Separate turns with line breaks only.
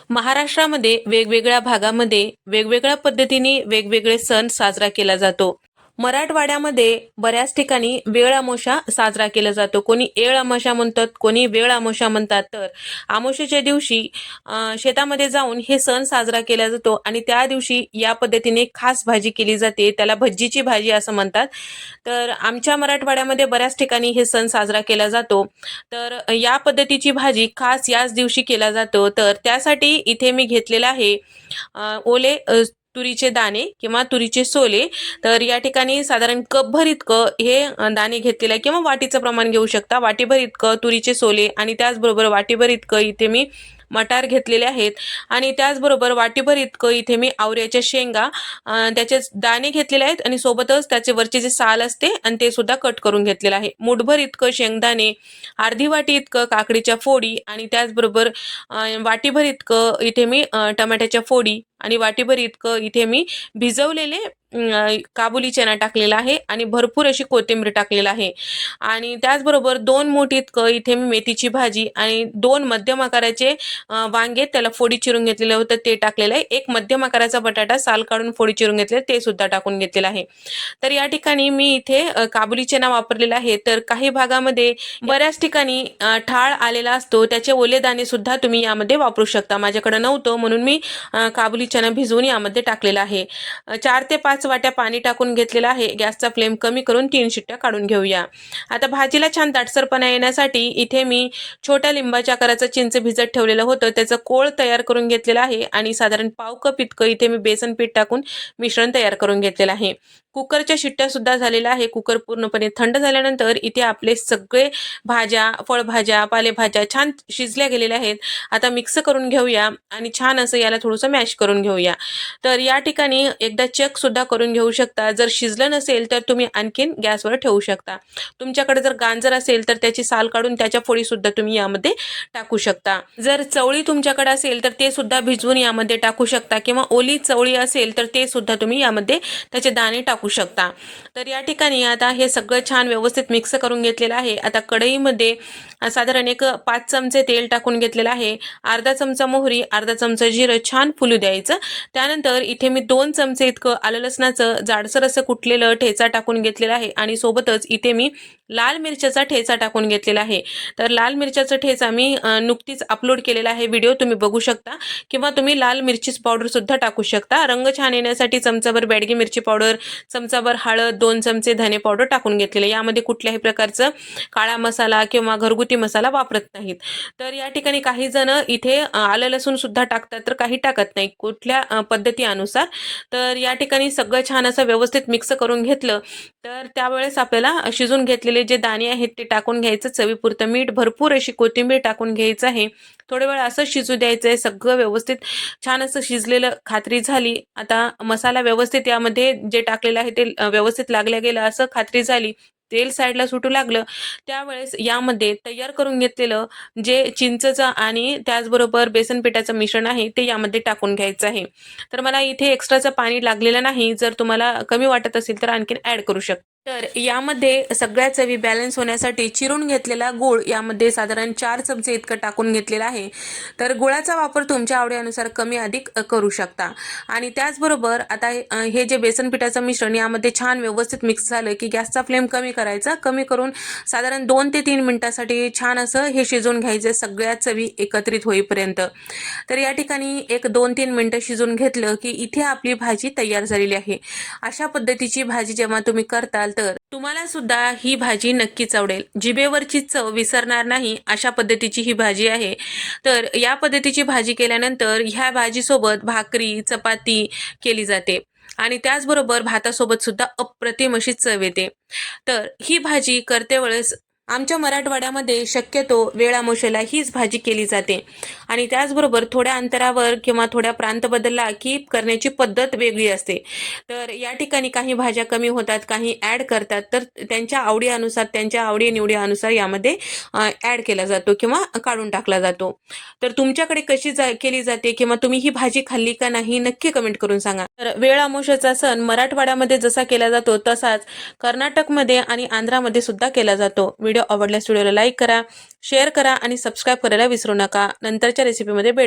महाराष्ट्रामध्ये वेगवेगळ्या भागामध्ये वेगवेगळ्या पद्धतीने वेगवेगळे सण साजरा केला जातो. मराठवाड्यामध्ये बऱ्याच ठिकाणी वेळ अमावस्या साजरा केला जातो. कोणी येळ अमावस्या म्हणतात, कोणी वेळ अमावस्या म्हणतात. तर अमावस्येच्या दिवशी शेतामध्ये जाऊन हे सण साजरा केला जातो आणि त्या दिवशी या पद्धतीने खास भाजी केली जाते. त्याला भज्जीची भाजी असं म्हणतात. तर आमच्या मराठवाड्यामध्ये बऱ्याच ठिकाणी हे सण साजरा केला जातो. तर या पद्धतीची भाजी खास याच दिवशी केला जातो. तर त्यासाठी इथे मी घेतलेला आहे ओले तुरीचे दाणे किंवा तुरीचे सोले. तर या ठिकाणी साधारण कपभर इतकं हे दाणे घेतलेले आहे किंवा वाटीचं प्रमाण घेऊ शकता. वाटीभर इतकं तुरीचे सोले आणि त्याचबरोबर वाटीभर इतकं इथे मी मटार घेतलेले आहेत आणि त्याचबरोबर वाटीभर इतकं इथे मी आवऱ्याच्या शेंगा त्याचे दाणे घेतलेले आहेत आणि सोबतच त्याचे वरचे जे साल असते आणि ते सुद्धा कट करून घेतलेलं आहे. मुठभर इतकं शेंगदाणे, अर्धी वाटी इतकं काकडीच्या फोडी आणि त्याचबरोबर वाटीभर इतकं इथे मी टमाट्याच्या फोडी आणि वाटीभर इतकं इथे मी भिजवलेले काबुली चना टाकलेला आहे आणि भरपूर अशी कोथिंबीर टाकलेला आहे आणि त्याचबरोबर 2 मूठ इतकं इथे मी मेथीची भाजी आणि 2 मध्यम आकाराचे वांगे त्याला फोडी चिरून घेतलेले होतं ते टाकलेलं आहे. एक मध्यम आकाराचा बटाटा साल काढून फोडी चिरून घेतले ते सुद्धा टाकून घेतलेलं आहे. तर या ठिकाणी मी इथे काबुली चना वापरलेला आहे. तर काही भागामध्ये बऱ्याच ठिकाणी ठाळ आलेला असतो, त्याचे ओले दाणे सुद्धा तुम्ही यामध्ये वापरू शकता. माझ्याकडे नव्हतं म्हणून मी काबुली चना भिजवून यामध्ये टाकलेला आहे. 4 ते 5 वाट्या पाणी टाकून घेतलेलं आहे. गॅसचा फ्लेम कमी करून 3 शिट्ट्या काढून घेऊया. आता भाजीला छान दाटसरपणा येण्यासाठी इथे मी छोट्या लिंबाच्या आकाराचं चिंच भिजत ठेवलेलं होतं, त्याचं कोळ तयार करून घेतलेला आहे आणि साधारण पाव कप इतकं इथे मी बेसन पीठ टाकून मिश्रण तयार करून घेतलेलं आहे. कुकरच्या शिट्ट्या सुद्धा झालेल्या आहे. कुकर पूर्णपणे थंड झाल्यानंतर इथे आपले सगळे भाज्या, फळभाज्या, पालेभाज्या छान शिजल्या गेलेल्या आहेत. आता मिक्स करून घेऊया आणि छान असं याला थोडंसं मॅश करून घेऊया. तर या ठिकाणी एकदा चेक सुद्धा करून घेऊ शकता. जर शिजलं नसेल तर तुम्ही आणखीन गॅसवर ठेवू शकता. तुमच्याकडे जर गाजर असेल तर त्याची साल काढून त्याच्या फोडी सुद्धा तुम्ही यामध्ये टाकू शकता. जर चवळी तुमच्याकडे असेल तर ते सुद्धा भिजवून यामध्ये टाकू शकता किंवा ओली चवळी असेल तर ते सुद्धा तुम्ही यामध्ये त्याचे दाणे टाकू शकता. तर या ठिकाणी आता हे सगळं छान व्यवस्थित मिक्स करून घेतलेलं आहे. आता कढईमध्ये साधारण एक 5 चमचे तेल टाकून घेतलेलं आहे. अर्धा चमचा मोहरी, अर्धा चमचा जिरं छान फुलू द्यायचं. त्यानंतर इथे मी 2 चमचे इतकं आलं लसणाचं जाडसर असं कुटलेलं ठेचा टाकून घेतलेला आहे आणि सोबतच इथे मी लाल मिरच्याचा ठेचा टाकून घेतलेला आहे. तर लाल मिरच्याचा ठेचा मी नुकतीच अपलोड केलेला आहे व्हिडिओ, तुम्ही बघू शकता किंवा तुम्ही लाल मिरची पावडर सुद्धा टाकू शकता. रंग छान येण्यासाठी चमचाभर बेडगी मिरची पावडर, चमचाभर हळद, 2 चमचे धने पावडर टाकून घेतलेले. यामध्ये कुठल्याही प्रकारचं काळा मसाला किंवा घरगुती मसाला वापरत नाहीत. तर या ठिकाणी काही जण इथे आलं लसूण सुद्धा टाकतात तर काही टाकत नाही, कुठल्या पद्धती अनुसार. तर या ठिकाणी सगळं छान असं व्यवस्थित मिक्स करून घेतलं तर त्यावेळेस आपल्याला शिजून घेतलेले जे दाणे आहेत ते टाकून घ्यायचं. चवीपुरतं मीठ, भरपूर अशी कोथिंबीर टाकून घ्यायचं आहे. थोडा वेळ असं शिजू द्यायचं आहे. सगळं व्यवस्थित छान असं शिजलेलं खात्री झाली. आता मसाला व्यवस्थित यामध्ये जे टाकलेलं आहे ते व्यवस्थित लागल्या गेलं असं खात्री झाली, तेल साईडला सुटू लागलं, त्यावेळेस यामध्ये तयार करून घेतलेलं जे चिंचचं आणि त्याचबरोबर बेसन पिठाचं मिश्रण आहे ते यामध्ये टाकून घ्यायचं आहे. तर मला इथे एक्स्ट्राचं पाणी लागलेलं नाही. जर तुम्हाला कमी वाटत असेल तर आणखीन ॲड करू शकता. तर यामध्ये सगळ्या चवी बॅलन्स होण्यासाठी चिरून घेतलेला गूळ यामध्ये साधारण 4 चमचे इतकं टाकून घेतलेला आहे. तर गुळाचा वापर तुमच्या आवडीनुसार कमी अधिक करू शकता. आणि त्याचबरोबर आता हे जे बेसन पिठाचं मिश्रण यामध्ये छान व्यवस्थित मिक्स झालं की गॅसचा फ्लेम कमी करायचा. कमी करून साधारण 2 ते 3 मिनिटासाठी छान असं हे शिजवून घ्यायचं सगळ्या चवी एकत्रित होईपर्यंत. तर या ठिकाणी एक 2-3 मिनिटं शिजवून घेतलं की इथे आपली भाजी तयार झालेली आहे. अशा पद्धतीची भाजी जेव्हा तुम्ही करताल तर तुम्हाला सुद्धा ही भाजी नक्कीच आवडेल. जिभेवरची चव विसरणार नाही अशा पद्धतीची ही भाजी आहे. तर या पद्धतीची भाजी केल्यानंतर ह्या भाजीसोबत भाकरी, चपाती केली जाते आणि त्याचबरोबर भातासोबत सुद्धा अप्रतिम अशी चव येते. तर ही भाजी करते वेळेस आमच्या मराठवाड्यामध्ये शक्यतो वेळ अमावस्येला हीच भाजी केली जाते आणि त्याचबरोबर थोड्या अंतरावर किंवा थोड्या प्रांत बदलला की करण्याची पद्धत वेगळी असते. तर या ठिकाणी काही भाज्या कमी होतात, काही ॲड करतात. तर त्यांच्या आवडीनुसार, त्यांच्या आवडीनिवडीनुसार यामध्ये ॲड केला जातो किंवा काढून टाकला जातो. तर तुमच्याकडे कशी केली जाते किंवा तुम्ही ही भाजी खाल्ली का नाही नक्की कमेंट करून सांगा. तर वेळ अमावस्येचा सण मराठवाड्यामध्ये जसा केला जातो तसाच कर्नाटकमध्ये आणि आंध्रामध्ये सुद्धा केला जातो. व्हिडिओ आवडल्यास व्हिडिओला लाईक करा, शेअर करा आणि सबस्क्राईब करायला विसरू नका. नंतरच्या रेसिपीमध्ये भेट